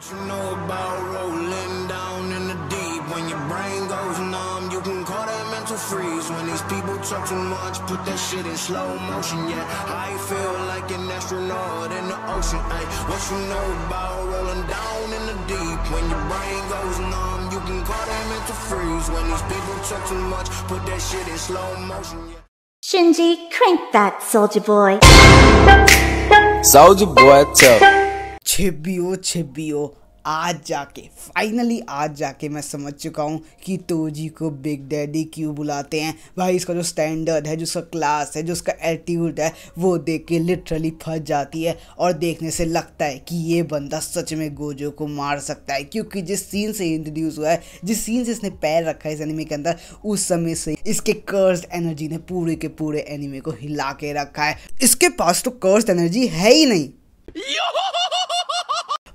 You know about rolling down in the deep. When your brain goes numb, you can call that mental freeze. When these people talk too much, put that shit in slow motion. Yeah, I feel like an astronaut in the ocean. Ay, what you know about rolling down in the deep? When your brain goes numb, you can call that mental freeze. When these people talk too much, put that shit in slow motion. Yeah. Shinji, crank that, Soldier Boy. Soldier Boy, tough. छिबियो आज जाके मैं समझ चुका हूँ कि Toji को big daddy क्यों बुलाते हैं। भाई इसका जो स्टैंडर्ड है, जो उसका क्लास है, जो उसका एटीट्यूड है, वो देख के लिटरली फंस जाती है और देखने से लगता है कि ये बंदा सच में गोजो को मार सकता है। क्योंकि जिस सीन से इंट्रोड्यूस हुआ है, जिस सीन से इसने पैर रखा है इस एनिमे के अंदर, उस समय से इसके कर्स्ड एनर्जी ने पूरे के पूरे एनिमे को हिला के रखा है। इसके पास तो कर्स्ड एनर्जी है ही नहीं।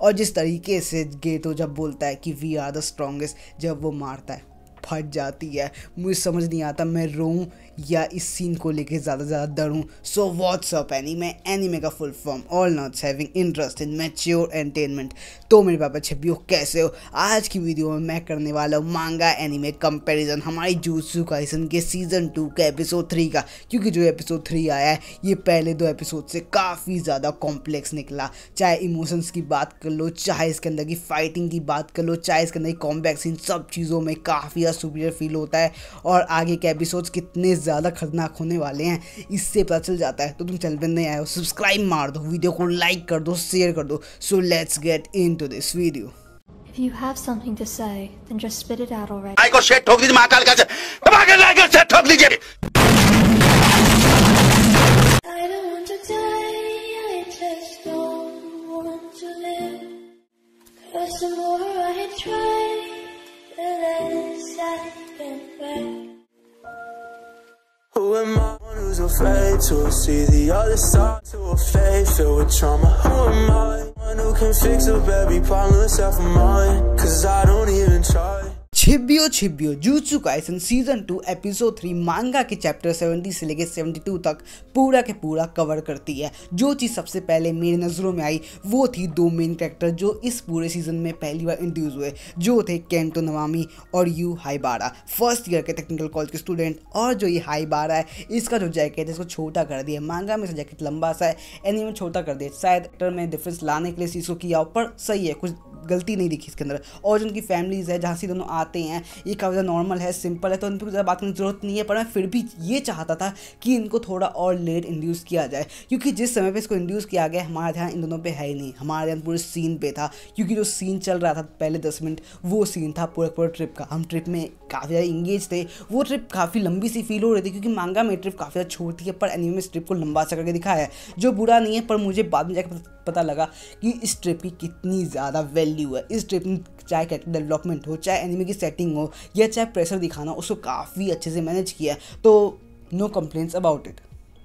और जिस तरीके से गेटो जब बोलता है कि वी आर द स्ट्रॉन्गेस्ट, जब वो मारता है फट जाती है। मुझे समझ नहीं आता मैं रोऊं या इस सीन को लेके ज़्यादा से ज़्यादा डरूं। सो व्हाट्स अप एनीमे का full form all nots having interest in mature entertainment. तो मेरे पापा छिबियो कैसे हो? आज की वीडियो में मैं करने वाला हूँ मांगा एनीमे कंपैरिजन हमारी जुजुत्सु काइसन के सीजन 2 का एपिसोड 3 का। क्योंकि जो एपिसोड 3 आया है ये पहले 2 एपिसोड से काफ़ी ज़्यादा कॉम्प्लेक्स निकला। चाहे इमोशंस की बात कर लो, चाहे इसके अंदर की फाइटिंग की बात कर लो, चाहे इसके अंदर की कॉम्बैट सीन, सब चीज़ों में काफ़ी सुपीरियर फील होता है। और आगे के एपिसोड्स कितने ज़्यादा खतरनाक होने वाले हैं इससे पता चल जाता है। तो तुम चैनल पर नए आए हो, सब्सक्राइब मार दो, वीडियो को लाइक कर दो, शेयर कर दो। So let's get into this video. If you have something to say, then just spit it out already. आई को शेट ठोक दीजिए महाकाल का, दबा के शेट ठोक दीजिए। I don't want to die, I just don't want to live. 'Cause the more I try, the less I can bear. Who am I? One who's afraid to see the other side, to a faith filled with trauma. Who am I? One who can fix up every problem except for mine, 'cause I don't even try. छिबियो Jujutsu Kaisen season 2 episode 3 manga के chapter 70 से लेके 72 तक पूरा के पूरा cover करती है। जो चीज़ सबसे पहले मेरी नज़रों में आई वो थी 2 मेन कैरेक्टर जो इस पूरे सीजन में पहली बार इंट्रोड्यूस हुए, जो थे केंटो नवामी और यू हाइबारा, फर्स्ट ईयर के टेक्निकल कॉलेज के स्टूडेंट। और जो ये हाइबारा है, इसका जो जैकेट है इसको छोटा कर दिया। मांगा में इसका जैकेट लंबा सा है, एनीमे में छोटा कर दिया। शायद एक्टर में डिफरेंस लाने के लिए चीज़ को किया, पर सही है, कुछ गलती नहीं दिखी इसके अंदर। और जो उनकी फैमिलीज़ है जहाँ से दोनों आते हैं, ये काफ़ी ज़्यादा नॉर्मल है, सिंपल है, तो इन पर ज़्यादा बात करने की ज़रूरत नहीं है। पर मैं फिर भी ये चाहता था कि इनको थोड़ा और लेट इंड्यूस किया जाए, क्योंकि जिस समय पे इसको इंड्यूस किया गया हमारा ध्यान इन दोनों पे है ही नहीं, हमारा ध्यान पूरे सीन पे था। क्योंकि जो सीन चल रहा था पहले 10 मिनट, वो सीन था पूरा ट्रिप का। हम ट्रिप में काफ़ी ज़्यादा इंगेज थे, वो ट्रिप काफ़ी लंबी सी फील हो रही थी। क्योंकि मांगा में ट्रिप काफ़ी ज़्यादा छोटी है, पर एनीमे में इस ट्रिप को लंबा सा करके दिखाया है, जो बुरा नहीं है। पर मुझे बाद में जाकर पता लगा कि इस ट्रिप की कितनी ज़्यादा वैल्यू है। इस ट्रिप में चाहे कैरेक्टर डेवलपमेंट हो, चाहे एनिमे की सेटिंग हो, या चाहे प्रेशर दिखाना, उसको काफ़ी अच्छे से मैनेज किया है। तो नो कंप्लेंट्स अबाउट इट।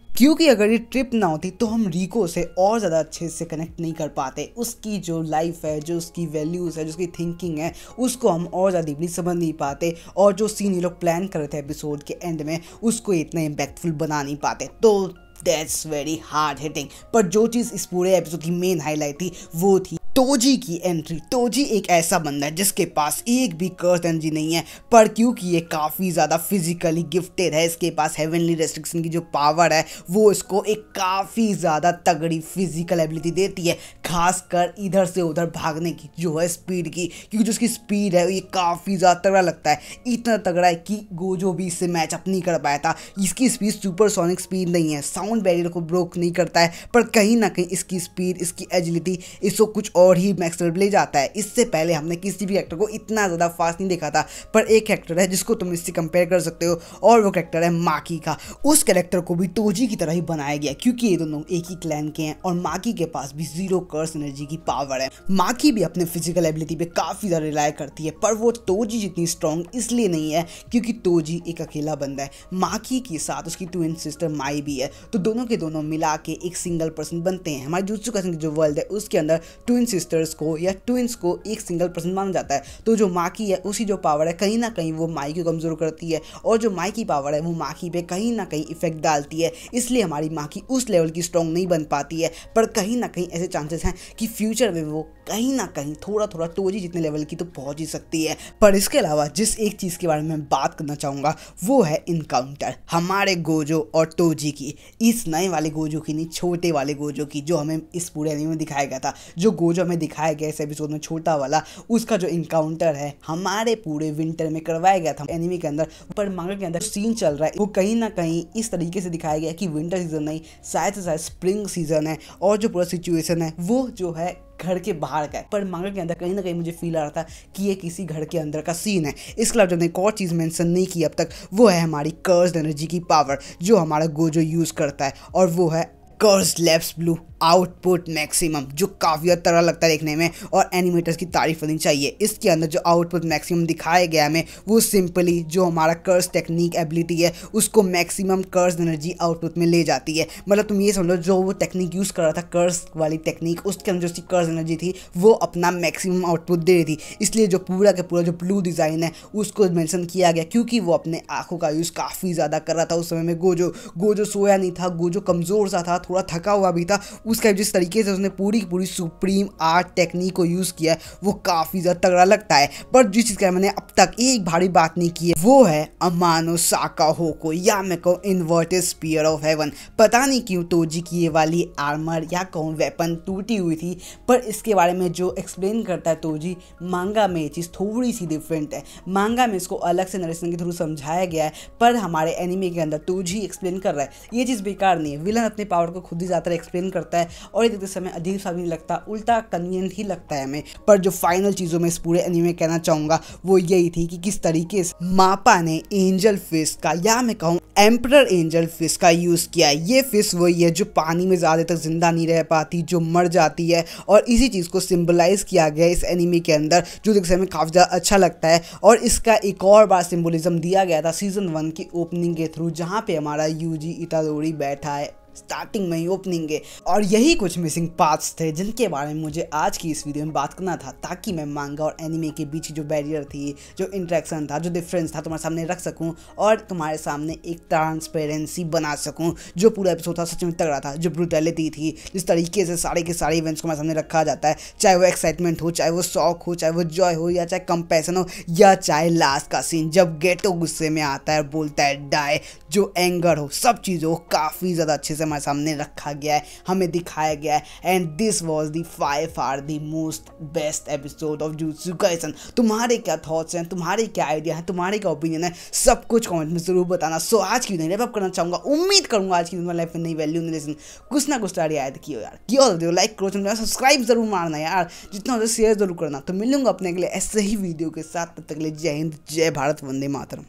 क्योंकि अगर ये ट्रिप ना होती तो हम रिको से और ज़्यादा अच्छे से कनेक्ट नहीं कर पाते। उसकी जो लाइफ है, जो उसकी वैल्यूज़ है, जो उसकी थिंकिंग है, उसको हम और ज़्यादा डीपली समझ नहीं पाते। और जो सीन ये लोग प्लान कर रहे थे एपिसोड के एंड में, उसको इतना इम्पैक्टफुल बना नहीं पाते। तो दैट्स वेरी हार्ड हिटिंग। पर जो चीज़ इस पूरे एपिसोड की मेन हाईलाइट थी वो थी तोजी की एंट्री। तोजी एक ऐसा बंदा है जिसके पास एक भी कर्स एनर्जी नहीं है, पर क्योंकि ये काफ़ी ज़्यादा फिजिकली गिफ्टेड है, इसके पास हेवनली रेस्ट्रिक्शन की जो पावर है वो इसको एक काफ़ी ज़्यादा तगड़ी फिजिकल एबिलिटी देती है, खासकर इधर से उधर भागने की जो है स्पीड की। क्योंकि जो उसकी स्पीड है ये काफ़ी ज़्यादा तगड़ा लगता है, इतना तगड़ा है कि गोजो भी इससे मैचअप नहीं कर पाया था। इसकी स्पीड सुपरसोनिक स्पीड नहीं है, साउंड बैरियर को ब्रोक नहीं करता है, पर कहीं ना कहीं इसकी स्पीड, इसकी एजिलिटी इसको कुछ और ही मैक्स लेवल ले जाता है। इससे पहले हमने किसी भी एक्टर को इतना ज़्यादा फास्ट नहीं देखा था, पर एक एक्टर है जिसको तुम इससे कंपेयर कर सकते हो, और वो कैरेक्टर है माकी का। उस कैरेक्टर को भी तोजी की तरह ही बनाया गया, क्योंकि ये दोनों एक ही क्लैन के हैं और माकी के पास भी 0 कर्स एनर्जी की पावर है। माकी भी अपने फिजिकल एबिलिटी पे काफ़ी ज़्यादा रिलाय करती है, पर वो तोजी जितनी स्ट्रॉन्ग इसलिए नहीं है क्योंकि तोजी एक अकेला बंदा है। माकी के साथ उसकी ट्विन सिस्टर माई भी है, तो दोनों के दोनों मिला के एक सिंगल पर्सन बनते हैं। हमारे जुजुत्सु काइसन की जो वर्ल्ड है उसके अंदर ट्विन सिस्टर्स को या ट्विंस को एक सिंगल पर्सन माना जाता है। तो जो माकी है उसकी जो पावर है कहीं ना कहीं वो माई को कमज़ोर करती है, और जो माई की पावर है वो माकी पे कहीं ना कहीं इफेक्ट डालती है। इसलिए हमारी माकी उस लेवल की स्ट्रॉन्ग नहीं बन पाती है, पर कहीं ना कहीं ऐसे चांसेस हैं कि फ्यूचर में वो कहीं ना कहीं थोड़ा थोड़ा टोजी जितने लेवल की तो पहुंच ही सकती है। पर इसके अलावा जिस एक चीज़ के बारे में बात करना चाहूँगा वो है इनकाउंटर हमारे गोजो और टोजी की। इस नए वाले गोजो की नहीं, छोटे वाले गोजो की, जो हमें इस पूरे एनीमे में दिखाया गया था। जो गोजो हमें दिखाया गया इस एपिसोड में छोटा वाला, उसका जो इनकाउंटर है हमारे पूरे विंटर में करवाया गया था एनीमे के अंदर। पर मांगा के अंदर सीन चल रहा है वो कहीं ना कहीं इस तरीके से दिखाया गया कि विंटर सीजन नहीं, शायद से शायद स्प्रिंग सीजन है, और जो पूरा सिचुएशन है वो जो है घर के बाहर का है। पर मांगा के अंदर कहीं ना कहीं मुझे फील आ रहा था कि ये किसी घर के अंदर का सीन है। इसके अलावा जो एक और चीज़ मेंशन नहीं की अब तक वो है हमारी कर्स्ड एनर्जी की पावर जो हमारा गोजो यूज़ करता है, और वो है cursed labs blue output maximum, जो काफ़ी तगड़ा लगता है देखने में और एनिमेटर्स की तारीफ करनी चाहिए। इसके अंदर जो आउटपुट मैक्सिमम दिखाया गया हमें वो सिंपली जो हमारा कर्स टेक्निक एबिलिटी है उसको मैक्सिमम कर्स एनर्जी आउटपुट में ले जाती है। मतलब तुम ये समझो जो वो टेक्निक यूज़ कर रहा था कर्स वाली टेक्निक, उसके अंदर जो उसकी कर्स एनर्जी थी वो अपना मैक्सिमम आउटपुट दे रही थी। इसलिए जो पूरा का पूरा जो ब्लू डिज़ाइन है उसको मेंशन किया गया क्योंकि वो अपने आँखों का यूज़ काफ़ी ज़्यादा कर रहा था उस समय में। गोजो सोया नहीं था, गोजो कमज़ोर सा था, थोड़ा थका हुआ भी था। उसका जिस तरीके से उसने पूरी की पूरी सुप्रीम आर्ट टेक्निक को यूज़ किया है वो काफ़ी ज़्यादा तगड़ा लगता है। पर जिस चीज़ का मैंने अब तक एक भारी बात नहीं की है वो है अमानो साका होको, या मैं कहूँ इन्वर्टेड स्पीयर ऑफ हेवन। पता नहीं क्यों टोजी की ये वाली आर्मर या कहूँ वेपन टूटी हुई थी, पर इसके बारे में जो एक्सप्लेन करता है टोजी, मांगा में ये चीज़ थोड़ी सी डिफरेंट है। मांगा में इसको अलग से नरेशन के थ्रू समझाया गया है, पर हमारे एनिमे के अंदर टोजी एक्सप्लेन कर रहा है। ये चीज़ बेकार नहीं है, विलन अपने पावर को खुद ही ज़्यादा एक्सप्लेन करता है और ये देखते समय अजीब सा भी नहीं लगता, उल्टा कन्वीनियंट ही लगता है हमें। पर जो फाइनल चीज़ों में इस पूरे एनीमे में कहना चाहूँगा वो यही थी कि किस तरीके से मापा ने एंजल फिश का, या मैं कहूँ एम्परर एंजल फिश का यूज़ किया है। ये फिश वही है जो पानी में ज़्यादा तक जिंदा नहीं रह पाती, जो मर जाती है, और इसी चीज़ को सिंबलाइज किया गया इस एनीमे के अंदर, जो देखने में काफ़ी ज़्यादा अच्छा लगता है। और इसका एक और बार सिंबोलिज्म दिया गया था सीजन 1 की ओपनिंग के थ्रू, जहाँ पे हमारा यूजी इतादोरी बैठा है स्टार्टिंग में ही ओपनिंग है। और यही कुछ मिसिंग पार्ट्स थे जिनके बारे में मुझे आज की इस वीडियो में बात करना था, ताकि मैं मांगा और एनिमे के बीच की जो बैरियर थी, जो इंटरेक्शन था, जो डिफरेंस था तुम्हारे सामने रख सकूं और तुम्हारे सामने एक ट्रांसपेरेंसी बना सकूं। जो पूरा एपिसोड था सच में तगड़ा था, जो ब्रूटैलिटी थी, जिस तरीके से सारे के सारे इवेंट्स को हमारे सामने रखा जाता है, चाहे वो एक्साइटमेंट हो, चाहे वो शौक हो, चाहे वो जॉय हो, या चाहे कंपैशन हो, या चाहे लास्ट का सीन जब गेटो गुस्से में आता है और बोलता है डाई, जो एंगर हो, सब चीज़ों को काफ़ी ज़्यादा अच्छे से हमारे सामने रखा गया है, हमें दिखाया गया है। And this was the 5 are the most best episode of Jujutsu Kaisen. तुम्हारे क्या थॉट्स हैं, तुम्हारे क्या आइडिया है, तुम्हारे क्या ओपिनियन है, सब कुछ कमेंट में जरूर बताना। सो आज की वीडियो रैप करना चाहूँगा, उम्मीद करूँगा आज की वीडियो लाइफ में नई वैल्यू लेसन कुछ ना कुछ रियायत किया यार, किया वीडियो लाइक करो, चैनल सब्सक्राइब जरूर मारना यार, जितना हो शेयर जरूर करना। तो मिलूंगा अपने अगले ऐसे ही वीडियो के साथ, तब तक के लिए जय हिंद, जय भारत, वंदे मातरम।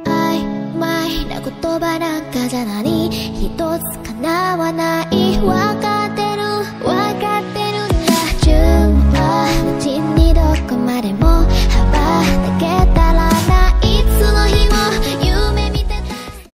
曖昧な言葉なんかじゃ何一つ叶わない